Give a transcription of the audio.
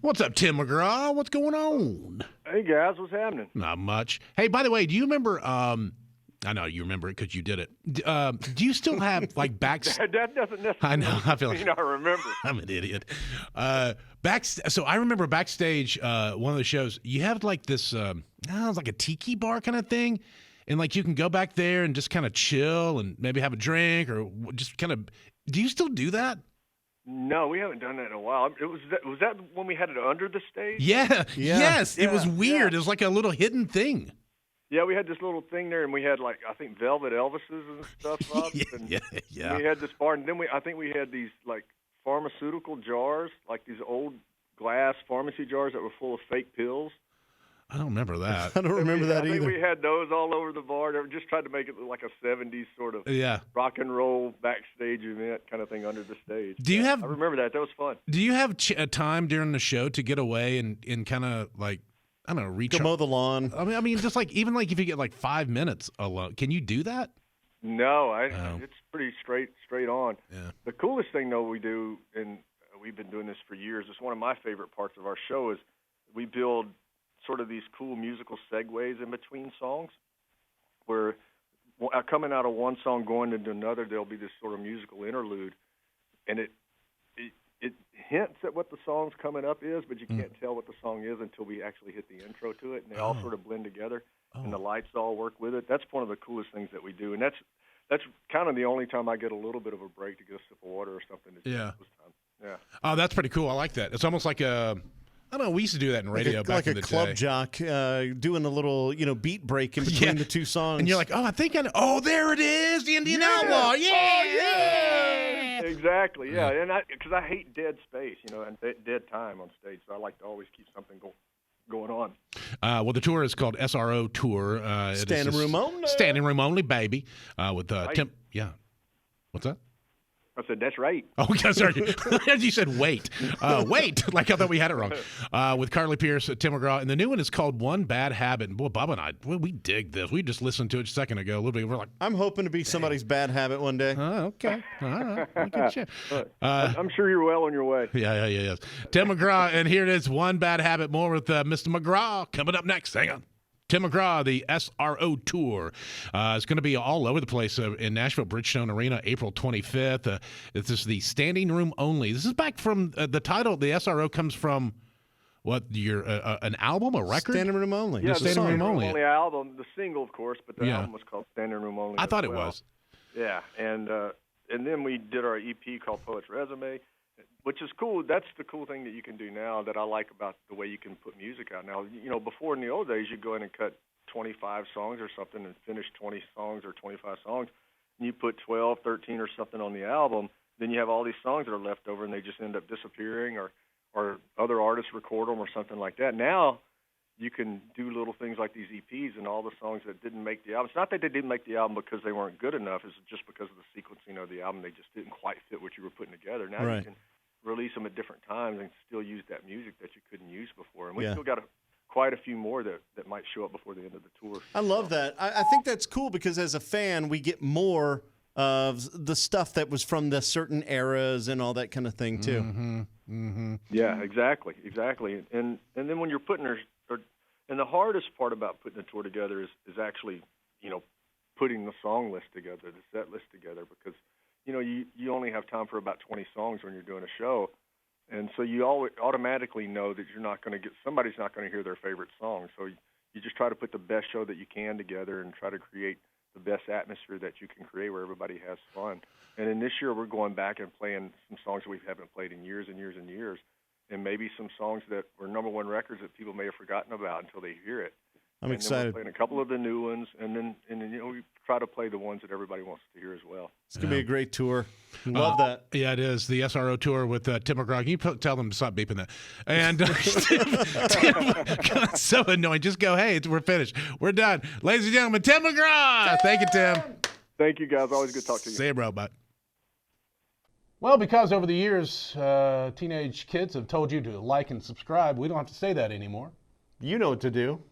What's up, Tim McGraw? What's going on? Hey, guys, what's happening? Not much. Hey, by the way, do you remember, I know you remember it because you did it. Do you still have, like, That doesn't necessarily I know, I feel like mean I remember. I'm an idiot. So I remember backstage, one of the shows, you had, like, this, like a tiki bar kind of thing, and, like, you can go back there and just kind of chill and maybe have a drink or just kind of, do you still do that? No, we haven't done that in a while. Was that when we had it under the stage? Yeah. Yes. It was Yeah, weird. yeah. It was like a little hidden thing. Yeah, we had this little thing there, and we had, like, I think Velvet Elvises and stuff up. And yeah. we had this bar, and then I think we had these, like, pharmaceutical jars, like these old glass pharmacy jars that were full of fake pills. I don't remember that. I don't remember that I either. think we had those all over the bar. They just tried to make it look like a 70s sort of rock and roll backstage event kind of thing under the stage. Do you have? I remember that. That was fun. Do you have time during the show to get away and kind of like, I don't know, recharge? Go mow the lawn. I mean, just like even like if you get like 5 minutes alone, can you do that? No, it's pretty straight on. Yeah. The coolest thing though we do, and we've been doing this for years. It's one of my favorite parts of our show is we build sort of these cool musical segues in between songs where coming out of one song going into another, there'll be this sort of musical interlude, and it hints at what the song's coming up is, but you can't tell what the song is until we actually hit the intro to it, and they all sort of blend together, and the lights all work with it. That's one of the coolest things that we do, and that's kind of the only time I get a little bit of a break to get a sip of water or something. Yeah. Yeah. Oh, that's pretty cool. I like that. It's almost like a, I don't know, we used to do that in radio back in the day. Like a club jock doing a little, beat break in between the two songs. And you're like, oh, I think I know. Oh, there it is, the Indian Outlaw. Yeah. Oh, yeah. Exactly, yeah. And because I hate dead space, and dead time on stage, so I like to always keep something going on. Well, the tour is called SRO Tour. Standing room only. Standing room only, baby. With right. Tim. Yeah. What's that? I said, that's right. Oh, sorry. You said wait. Wait. Like I thought we had it wrong. With Carly Pierce, Tim McGraw. And the new one is called One Bad Habit. And boy, Bubba and I, we dig this. We just listened to it a second ago. A little bit. We're like, I'm hoping to be somebody's bad habit one day. Okay. All right. Good shit. I'm sure you're well on your way. Yeah. Tim McGraw. And here it is, One Bad Habit more with Mr. McGraw coming up next. Hang on. Tim McGraw, the SRO Tour. It's going to be all over the place in Nashville, Bridgestone Arena, April 25th. This is the standing room only. This is back from the title. The SRO comes from, what, an album, a record? Standing room only. Yeah, Standing the room only album, the single, of course, but the album was called Standing Room Only. I thought it was. Yeah, and then we did our EP called Poet's Resume, which is cool. That's the cool thing that you can do now that I like about the way you can put music out now. Before in the old days, you'd go in and cut 25 songs or something and finish 20 songs or 25 songs, and you put 12, 13 or something on the album. Then you have all these songs that are left over, and they just end up disappearing or other artists record them or something like that. Now you can do little things like these EPs and all the songs that didn't make the album. It's not that they didn't make the album because they weren't good enough. It's just because of the sequencing of the album. They just didn't quite fit what you were putting together. Now you can release them at different times and still use that music that you couldn't use before. And we still got quite a few more that might show up before the end of the tour. I love that. I think that's cool because as a fan, we get more of the stuff that was from the certain eras and all that kind of thing, too. Yeah, exactly. And then when you're putting and the hardest part about putting a tour together is actually, putting the song list together, the set list together, because you only have time for about 20 songs when you're doing a show, and so you automatically know that somebody's not going to hear their favorite song. So you just try to put the best show that you can together and try to create the best atmosphere that you can create where everybody has fun. And in this year, we're going back and playing some songs that we haven't played in years and years and years, and maybe some songs that were number one records that people may have forgotten about until they hear it. I'm excited. Then we're playing a couple of the new ones, and then we try to play the ones that everybody wants to hear as well. It's going to be a great tour. Love that. Yeah, it is. The SRO Tour with Tim McGraw. Can you tell them to stop beeping that? And Tim, God, so annoying. Just go, hey, we're finished. We're done. Ladies and gentlemen, Tim McGraw. Thank you, Tim. Thanyou, guys. Always good to talk to you. See you, bro. Bye. Well, because over the years, teenage kids have told you to like and subscribe, we don't have to say that anymore. You know what to do.